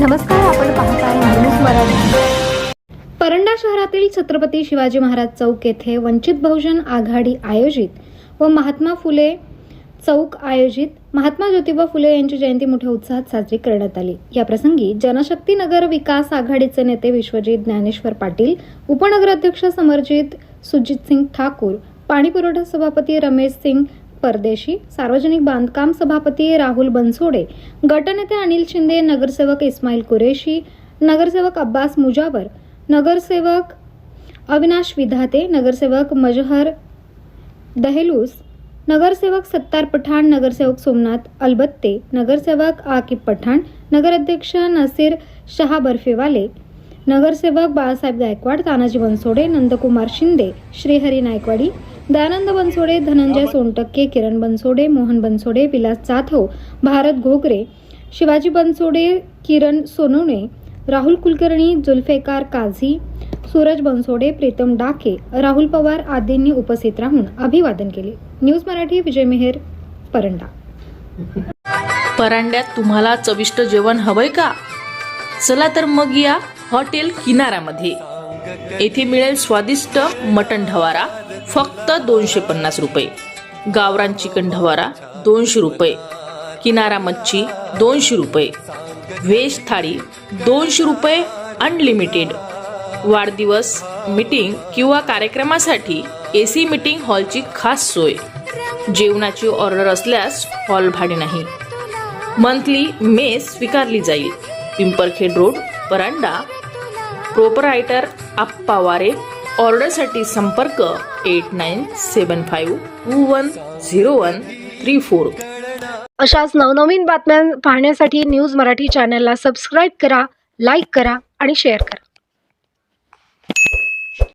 नमस्कार, आपण पाहताय न्यूज मराठी। परंडा शहरातील छत्रपती शिवाजी महाराज चौक येथे वंचित बहुजन आघाडी आयोजित व महात्मा फुले चौक आयोजित महात्मा ज्योतिबा फुले यांची जयंती मोठ्या उत्साहात साजरी करण्यात आली। या प्रसंगी जनशक्ती नगर विकास आघाडीचे नेते विश्वजित ज्ञानेश्वर पाटील, उपनगराध्यक्ष समरजित सुजितसिंग ठाकूर, पाणी पुरवठा सभापती रमेश सिंग परदेशी, सार्वजनिक बांधकाम सभापती राहुल बनसोडे, गटनेते अनिल शिंदे, नगरसेवक इस्माईल कुरेशी, नगरसेवक अब्बास मुजावर, नगरसेवक अविनाश विधाते, नगरसेवक मजहर दहेलूस, नगरसेवक सत्तार पठाण, नगरसेवक सोमनाथ अलबत्ते, नगरसेवक आकिब पठाण, नगराध्यक्ष नसीर शहा बर्फेवाले, नगरसेवक बाळासाहेब गायकवाड, तानाजी बनसोडे, नंदकुमार शिंदे, श्रीहरी नायकवाडी, दयानंद बनसोडे, धनंजय सोनटक्के, किरण बनसोडे, मोहन बनसोडे, विलास जाधव, भारत घोगरे, शिवाजी बनसोडे, किरण सोनवणे, राहुल कुलकर्णी, जुल्फेकार काझी, सूरज बनसोडे, प्रीतम डाके, राहुल पवार आदींनी उपस्थित राहून अभिवादन केले। न्यूज मराठी, विजय मेहर, परंडा। परांड्यात तुम्हाला चविष्ट जेवण हवंय का? चला तर मग या हॉटेल किनारामध्ये। येथे मिळेल स्वादिष्ट मटण ढवारा फक्त 250 रुपये, गावरान चिकन ढवारा 200 रुपये, किनारा मच्छी 200 रुपये, व्हेज थाळी 200 रुपये अनलिमिटेड। वाढदिवस, मीटिंग किंवा कार्यक्रमासाठी AC मीटिंग हॉलची खास सोय। जेवणाची ऑर्डर असल्यास हॉल भाडे नाही। मंथली मेस स्वीकारली जाईल। पिंपरखेड रोड, परांडा। प्रोपरायटर आप्पा वारे। ऑर्डरसाठी संपर्क 8975210134। अशाच नवनवीन बातम्या पाहण्यासाठी न्यूज मराठी चॅनलला सबस्क्राईब करा, लाईक करा आणि शेअर करा।